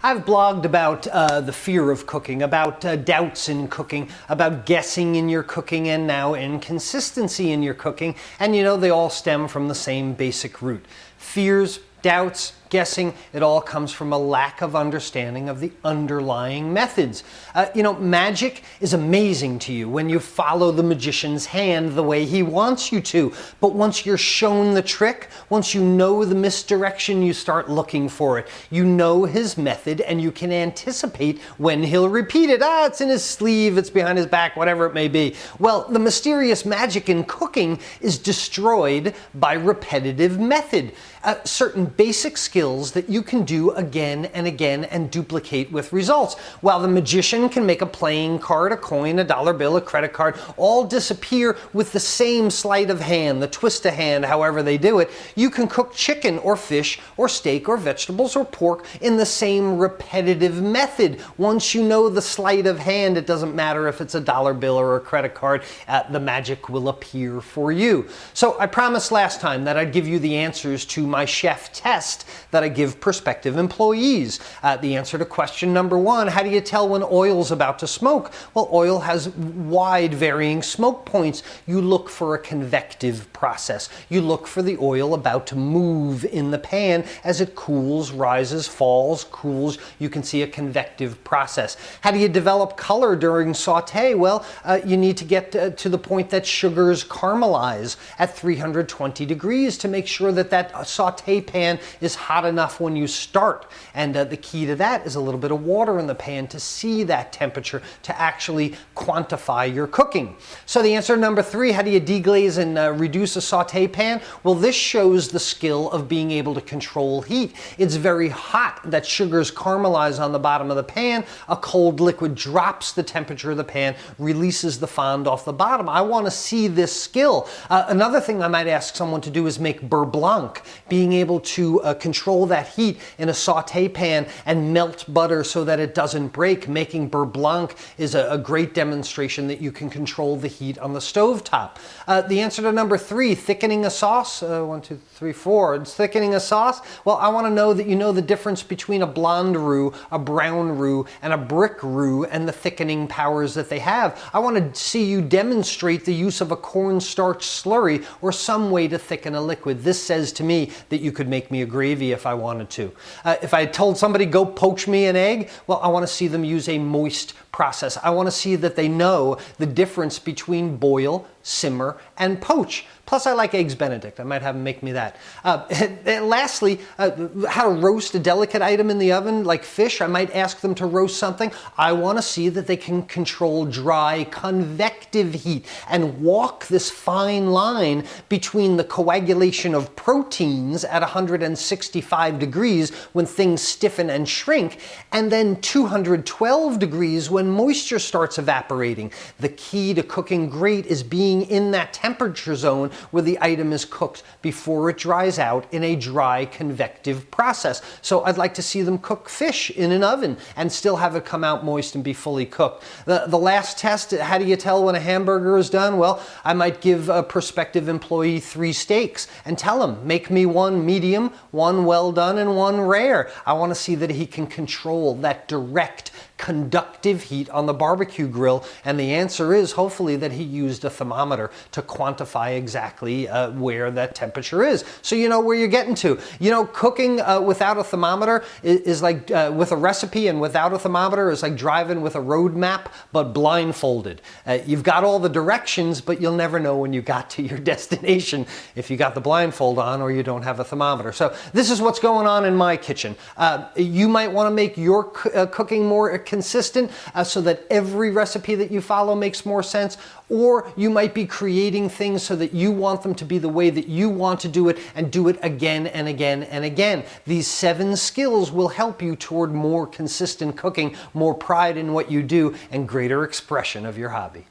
I've blogged about the fear of cooking, about doubts in cooking, about guessing in your cooking, and now inconsistency in your cooking. And you know, they all stem from the same basic root. Fears, doubts, guessing, it all comes from a lack of understanding of the underlying methods. You know, magic is amazing to you when you follow the magician's hand the way he wants you to. But once you're shown the trick, once you know the misdirection, you start looking for it. You know his method and you can anticipate when he'll repeat it. It's in his sleeve, it's behind his back, whatever it may be. Well, the mysterious magic in cooking is destroyed by repetitive method. Certain basic skills that you can do again and again and duplicate with results. While the magician can make a playing card, a coin, a dollar bill, a credit card, all disappear with the same sleight of hand, the twist of hand, however they do it, you can cook chicken or fish or steak or vegetables or pork in the same repetitive method. Once you know the sleight of hand, it doesn't matter if it's a dollar bill or a credit card, the magic will appear for you. So I promised last time that I'd give you the answers to my chef test that I give prospective employees. The answer to question number one, how do you tell when oil's about to smoke? Well, oil has wide varying smoke points. You look for a convective process. You look for the oil about to move in the pan as it cools, rises, falls, cools. You can see a convective process. How do you develop color during saute? Well, you need to get to the point that sugars caramelize at 320 degrees to make sure that that saute pan is hot enough when you start. And the key to that is a little bit of water in the pan to see that temperature, to actually quantify your cooking. So the answer to number three, how do you deglaze and reduce a saute pan? Well, this shows the skill of being able to control heat. It's very hot that sugars caramelize on the bottom of the pan. A cold liquid drops the temperature of the pan, releases the fond off the bottom. I want to see this skill. Another thing I might ask someone to do is make beurre blanc, being able to control that heat in a saute pan and melt butter so that it doesn't break. Making beurre blanc is a great demonstration that you can control the heat on the stove top. The answer to number three, thickening a sauce. 1, 2, 3, 4. It's thickening a sauce. Well, I want to know that you know the difference between a blonde roux, a brown roux, and a brick roux and the thickening powers that they have. I want to see you demonstrate the use of a cornstarch slurry or some way to thicken a liquid. This says to me that you could make me a gravy if I wanted to. If I told somebody go poach me an egg, well, I want to see them use a moist process. I want to see that they know the difference between boil, simmer, and poach. Plus, I like eggs Benedict. I might have them make me that. And lastly, how to roast a delicate item in the oven, like fish. I might ask them to roast something. I want to see that they can control dry, convective heat and walk this fine line between the coagulation of proteins at 165 degrees when things stiffen and shrink, and then 212 degrees when moisture starts evaporating. The key to cooking great is being in that temperature zone where the item is cooked before it dries out in a dry convective process. So I'd like to see them cook fish in an oven and still have it come out moist and be fully cooked. The last test, how do you tell when a hamburger is done? Well, I might give a prospective employee 3 steaks and tell him, make me 1 medium, 1 well done, and 1 rare. I want to see that he can control that direct conductive heat on the barbecue grill, and the answer is hopefully that he used a thermometer to quantify exactly where that temperature is, so you know where you're getting to. You know, cooking without a thermometer is like with a recipe and without a thermometer is like driving with a road map but blindfolded. You've got all the directions, but you'll never know when you got to your destination if you got the blindfold on or you don't have a thermometer. So this is what's going on in my kitchen. You might want to make your cooking more consistent so that every recipe that you follow makes more sense, or you might be creating things so that you want them to be the way that you want to do it and do it again and again and again. These 7 skills will help you toward more consistent cooking, more pride in what you do, and greater expression of your hobby.